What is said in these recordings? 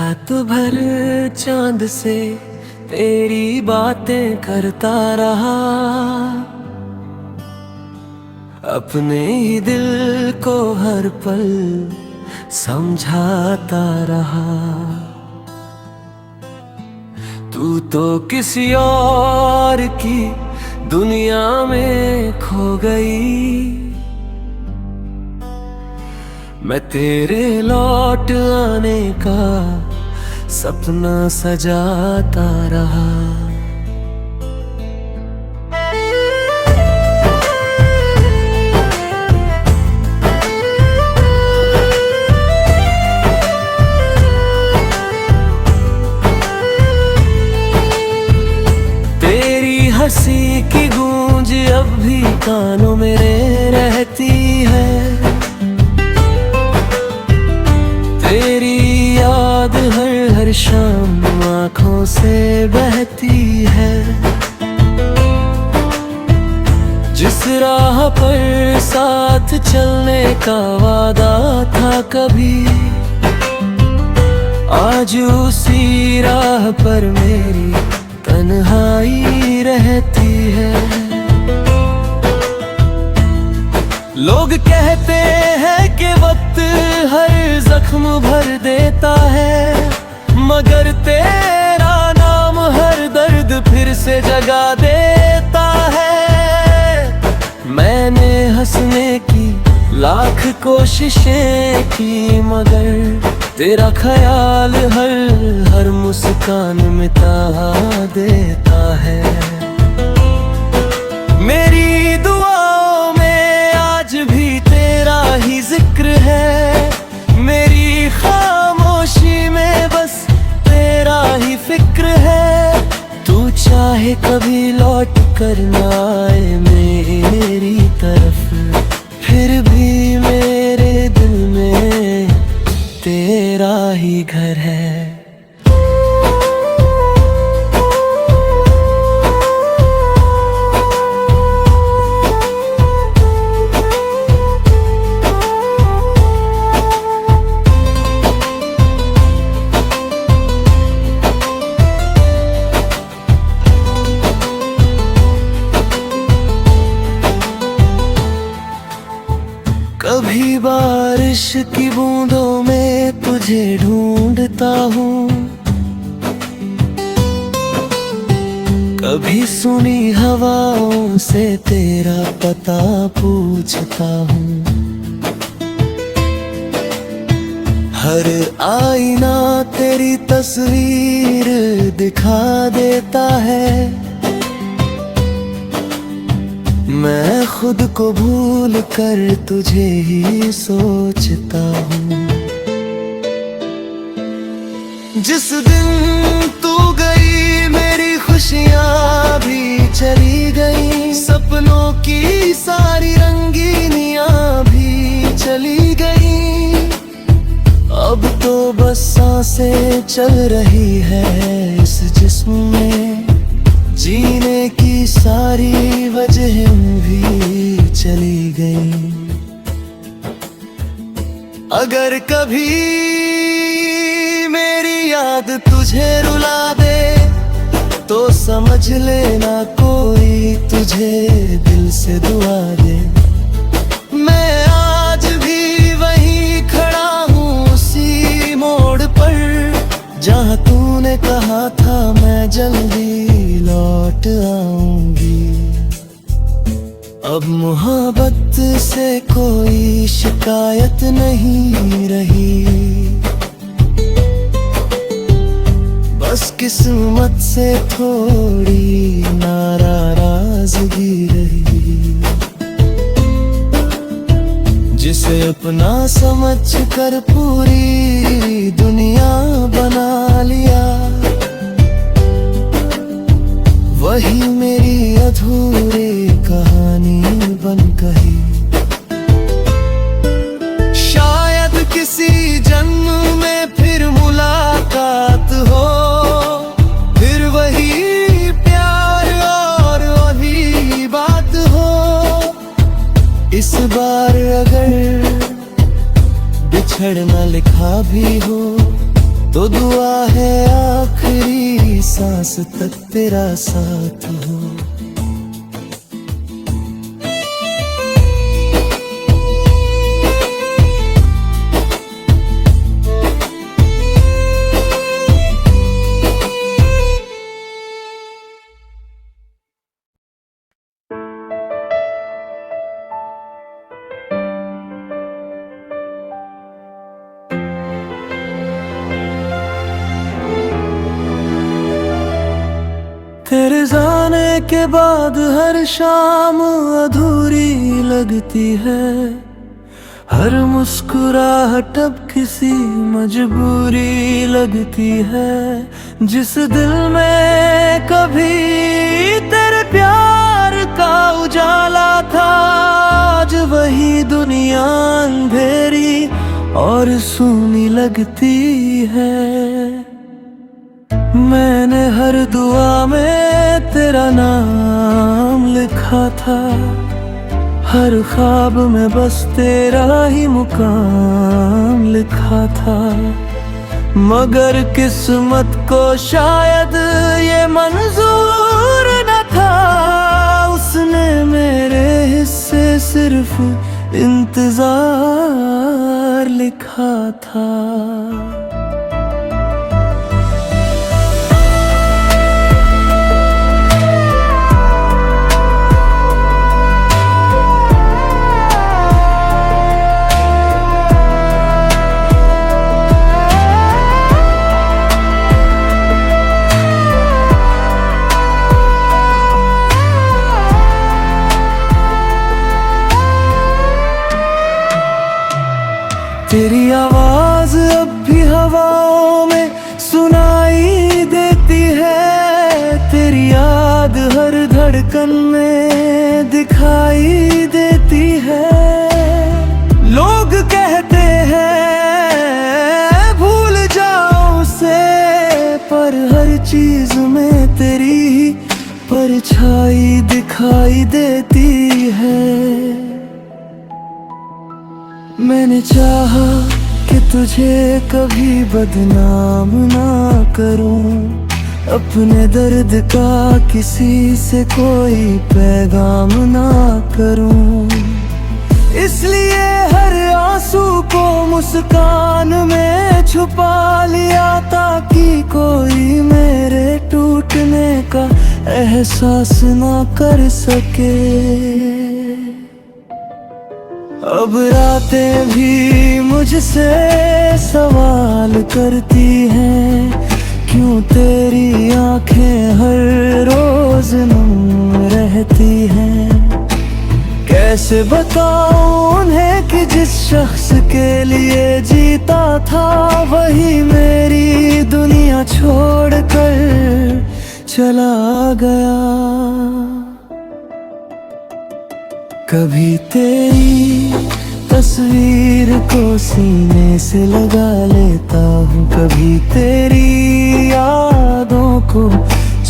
रात भर चांद से तेरी बातें करता रहा, अपने ही दिल को हर पल समझाता रहा। तू तो किसी और की दुनिया में खो गई, मैं तेरे लौट आने का सपना सजाता रहा। तेरी हंसी की गूंज अब भी कानों मेरे रहती है, तेरी याद हर शाम आँखों से बहती है। जिस राह पर साथ चलने का वादा था कभी, आज उसी राह पर मेरी तन्हाई रहती है। लोग कहते हैं कि वक्त हर जख्म भर देता है, मगर तेरा नाम हर दर्द फिर से जगा देता है। मैंने हंसने की लाख कोशिशें की, मगर तेरा ख्याल हर मुस्कान मिटा देता है। मेरी दुआओं में आज भी तेरा ही जिक्र है, मेरी खामोशी में बस तेरा ही फिक्र है। तू चाहे कभी लौट कर ना आए मेरी तरफ, फिर भी मेरे दिल में तेरा ही घर है। कभी बारिश की बूंदों में तुझे ढूंढता हूँ, कभी सुनी हवाओं से तेरा पता पूछता हूँ। हर आईना तेरी तस्वीर दिखा देता है, मैं खुद को भूल कर तुझे ही सोचता हूँ। जिस दिन तू गई मेरी खुशियाँ भी चली गई, सपनों की सारी रंगीनियाँ भी चली गई। अब तो बस सांसें चल रही है इस जिस्म में, जीने की सारी वजह भी चली गई। अगर कभी मेरी याद तुझे रुला दे, तो समझ लेना कोई तुझे दिल से दुआ दे। मैं आज भी वहीं खड़ा हूँ उसी मोड़ पर, जहाँ तूने कहा था मैं जल्दी लौट आऊंगी। अब मोहब्बत से कोई शिकायत नहीं रही, बस किस्मत से थोड़ी नाराजगी रही। जिसे अपना समझ कर पूरी दुनिया बना लिया, वही मेरी अधूरी कहानी बन गई। शायद किसी जन्म में फिर मुलाकात हो, फिर वही प्यार और वही बात हो। इस बार अगर बिछड़ना लिखा भी हो, तो दुआ है आखिरी सांस तक तेरा साथ हो। तेरे जाने के बाद हर शाम अधूरी लगती है, हर मुस्कुराहट अब किसी मजबूरी लगती है। जिस दिल में कभी तेरे प्यार का उजाला था, आज वही दुनिया अंधेरी और सूनी लगती है। मैंने हर दुआ में तेरा नाम लिखा था, हर ख्वाब में बस तेरा ही मुकाम लिखा था। मगर किस्मत को शायद ये मंजूर न था, उसने मेरे हिस्से सिर्फ इंतजार लिखा था। तेरी आवाज अब भी हवाओं में सुनाई देती है, तेरी याद हर धड़कन में दिखाई देती है। लोग कहते हैं भूल जाओ उसे, पर हर चीज में तेरी ही परछाई दिखाई देती है। मैंने चाहा कि तुझे कभी बदनाम ना करूं, अपने दर्द का किसी से कोई पैगाम ना करूं। इसलिए हर आंसू को मुस्कान में छुपा लिया, ताकि कोई मेरे टूटने का एहसास ना कर सके। अब रातें भी मुझसे सवाल करती हैं, क्यों तेरी आंखें हर रोज नम रहती हैं। कैसे बताऊं उन्हें कि जिस शख्स के लिए जीता था, वही मेरी दुनिया छोड़कर चला गया। कभी तेरी तस्वीर को सीने से लगा लेता हूँ, कभी तेरी यादों को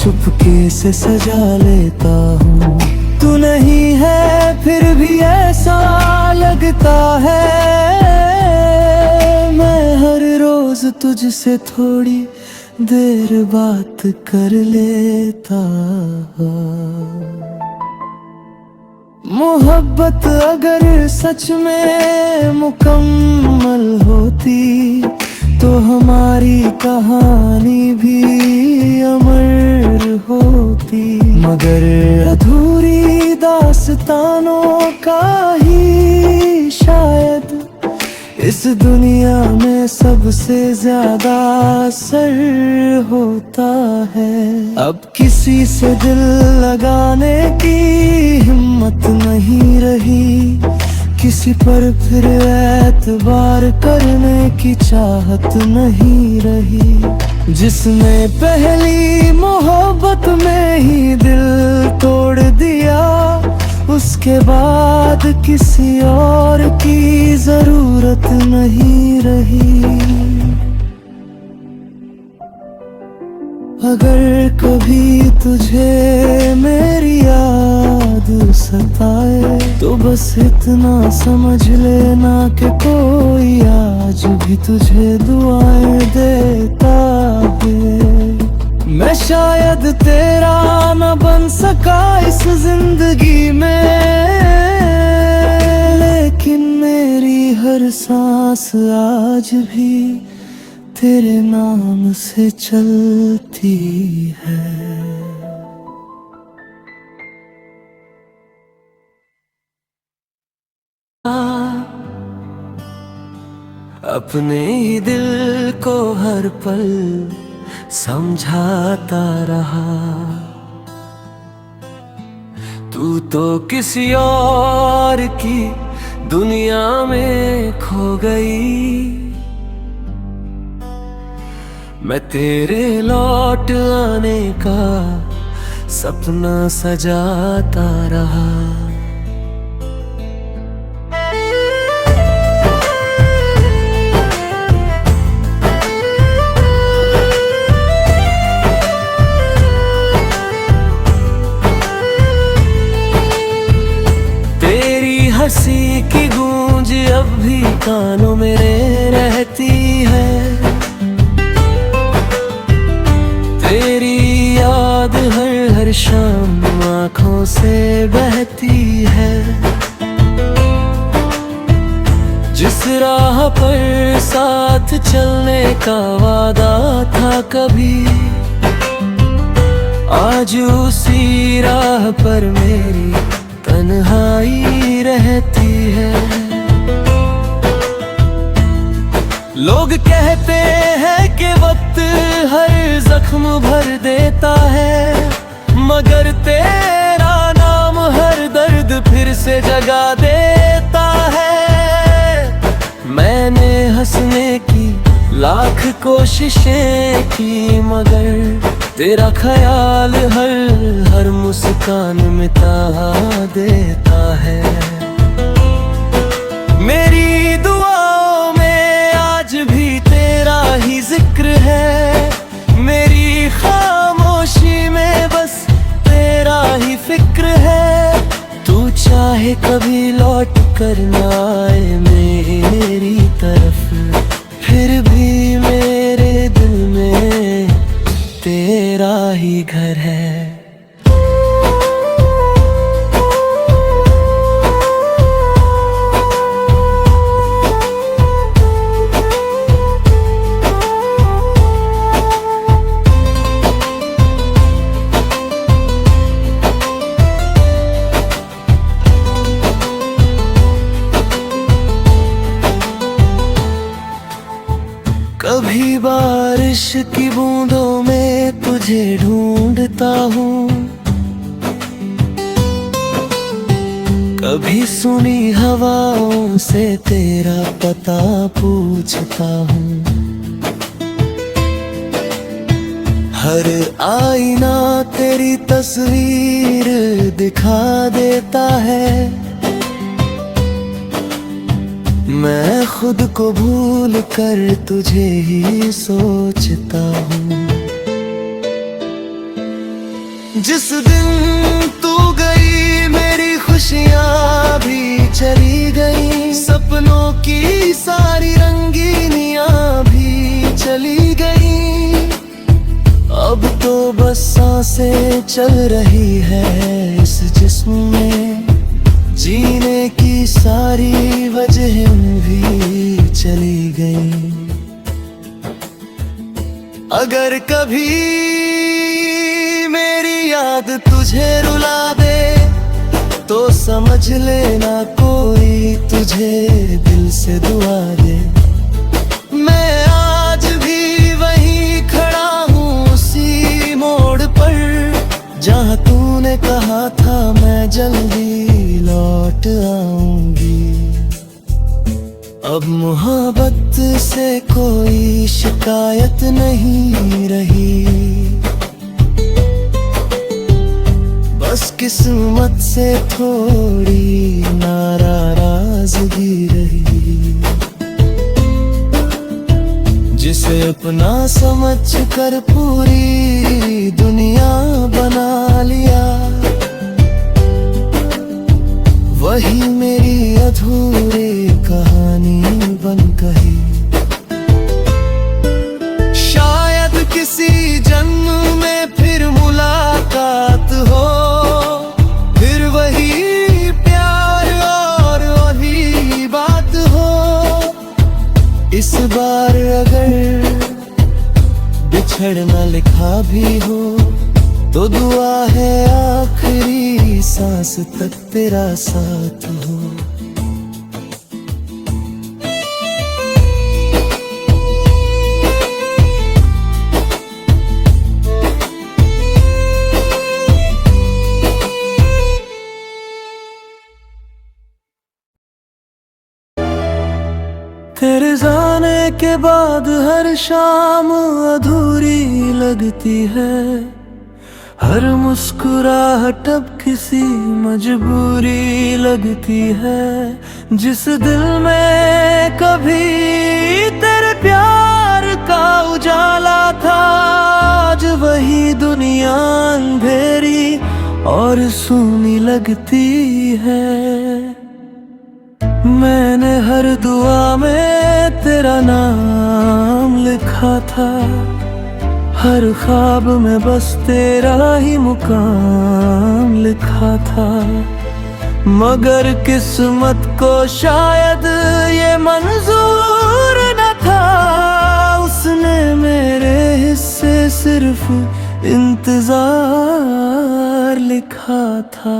चुपके से सजा लेता हूँ। तू नहीं है फिर भी ऐसा लगता है, मैं हर रोज तुझसे थोड़ी देर बात कर लेता। मोहब्बत अगर सच में मुकम्मल होती, तो हमारी कहानी भी अमर होती। मगर अधूरी दास्तानों का ही शायद इस दुनिया में सबसे ज्यादा असर होता है। अब किसी से दिल लगाने की हिम्मत नहीं रही, किसी पर फिर एतबार करने की चाहत नहीं रही। जिसने पहली मोहब्बत में ही दिल तोड़ दिया, उसके बाद किसी और की जरूरत नहीं रही। अगर कभी तुझे मेरी याद सताए, तो बस इतना समझ लेना कि कोई आज भी तुझे दुआएं देता है। मैं शायद तेरा न बन सका इस जिंदगी में, लेकिन मेरी हर सांस आज भी तेरे नाम से चलती है। अपने ही दिल को हर पल समझाता रहा, तू तो किसी और की दुनिया में खो गई। मैं तेरे लौट आने का सपना सजाता रहा। हंसी की गूंज अब भी कानों मेरे रहती है, तेरी याद हर शाम आँखों से बहती है। जिस राह पर साथ चलने का वादा था कभी, आज उसी राह पर मेरी तन्हाई रहती है। लोग कहते हैं कि वक्त हर जख्म भर देता है, मगर तेरा नाम हर दर्द फिर से जगा देता है। मैंने हंसने की लाख कोशिशें की, मगर तेरा ख्याल हर मुस्कान मिटा देता है। मेरी दुआओं में आज भी तेरा ही जिक्र है, मेरी खामोशी में बस तेरा ही फिक्र है। तू चाहे कभी लौट कर ना आए मेरी तरफ, फिर भी मेरे दिल में तेरा ही घर है। कभी बारिश की बूंदों में तुझे ढूंढता हूँ, कभी सुनी हवाओं से तेरा पता पूछता हूँ। हर आईना तेरी तस्वीर दिखा देता है, मैं खुद को भूल कर तुझे ही सोचता हूँ। जिस दिन तू गई मेरी खुशियाँ भी चली गई, सपनों की सारी रंगीनियाँ भी चली गई। अब तो बस सांसें चल रही है इस जिस्म में, जीने की सारी वजह भी चली गई। अगर कभी मेरी याद तुझे रुला दे, तो समझ लेना कोई तुझे दिल से दुआ दे। मैं आज भी वहीं खड़ा हूँ उसी मोड़ पर, जहाँ तूने कहा था मैं जल्दी लौट आऊंगी। अब मोहब्बत से कोई शिकायत नहीं रही, बस किस्मत से थोड़ी नाराजगी रही। जिसे अपना समझ कर पूरी दुनिया बना लिया, वही मेरी अधूरी कहानी बन गई। शायद किसी जन्म में फिर मुलाकात हो, फिर वही प्यार और वही बात हो। इस बार अगर बिछड़ना लिखा भी हो तो दुआ है आखिरी सांस तक तेरा साथ हो। तेरे जाने के बाद हर शाम अधूरी लगती है, हर मुस्कुराहट अब किसी मजबूरी लगती है। जिस दिल में कभी तेरे प्यार का उजाला था, आज वही दुनिया अंधेरी और सूनी लगती है। मैंने हर दुआ में तेरा नाम लिखा था, हर ख्वाब में बस तेरा ही मुकाम लिखा था। मगर किस्मत को शायद ये मंजूर न था, उसने मेरे हिस्से सिर्फ इंतजार लिखा था।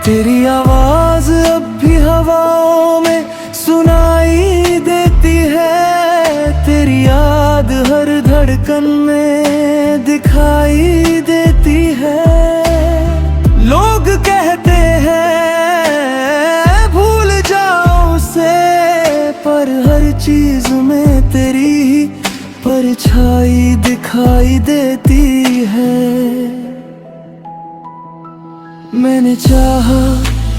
तेरी आवाज अब भी हवाओं में सुनाई देती है, तेरी याद हर धड़कन में दिखाई देती है। लोग कहते हैं भूल जाओ उसे, पर हर चीज में तेरी ही परछाई दिखाई देती है। मैंने चाहा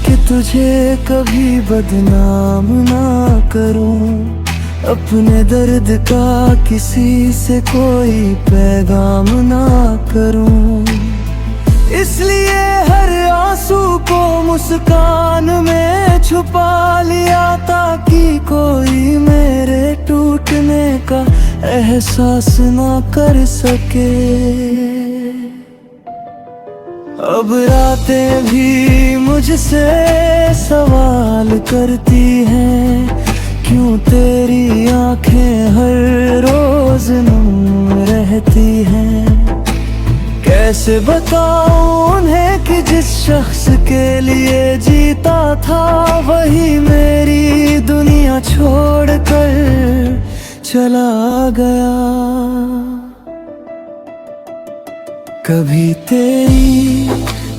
कि तुझे कभी बदनाम ना करूं, अपने दर्द का किसी से कोई पैगाम ना करूं। इसलिए हर आंसू को मुस्कान में छुपा लिया, ताकि कोई मेरे टूटने का एहसास ना कर सके। अब रातें भी मुझसे सवाल करती हैं, क्यों तेरी आंखें हर रोज नम रहती हैं। कैसे बताऊं उन्हें कि जिस शख्स के लिए जीता था, वही मेरी दुनिया छोड़कर चला गया। कभी तेरी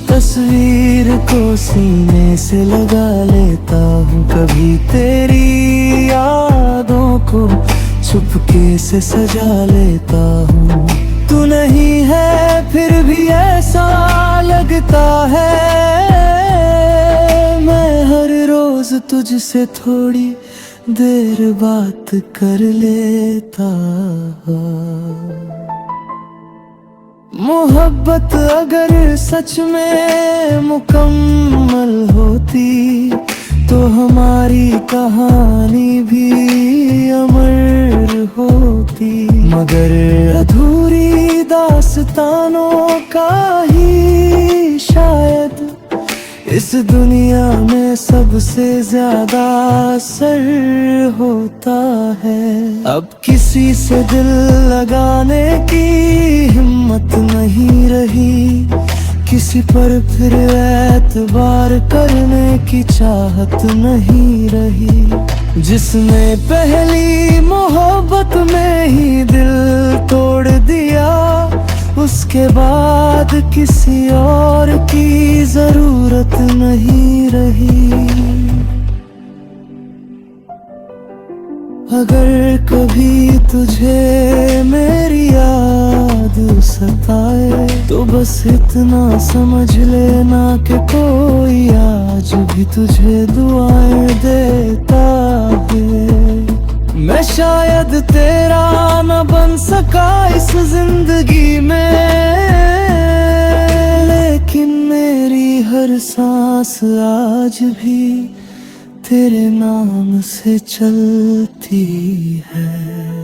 तस्वीर को सीने से लगा लेता हूँ, कभी तेरी यादों को चुपके से सजा लेता हूँ। तू नहीं है फिर भी ऐसा लगता है, मैं हर रोज तुझसे थोड़ी देर बात कर लेता। मोहब्बत अगर सच में मुकम्मल होती, तो हमारी कहानी भी अमर होती। मगर अधूरी दास्तानों का ही शायद इस दुनिया में सबसे ज्यादा असर होता है। अब किसी से दिल लगाने की हिम्मत नहीं रही, किसी पर फिर एतबार करने की चाहत नहीं रही। जिसने पहली मोहब्बत में ही दिल तोड़ दिया, उसके बाद किसी और की जरूरत नहीं रही। अगर कभी तुझे मेरी याद सताए तो बस इतना समझ लेना कि कोई आज भी तुझे दुआएं देता है। मैं शायद तेरा न बन सका इस जिंदगी में, लेकिन मेरी हर सांस आज भी तेरे नाम से चलती है।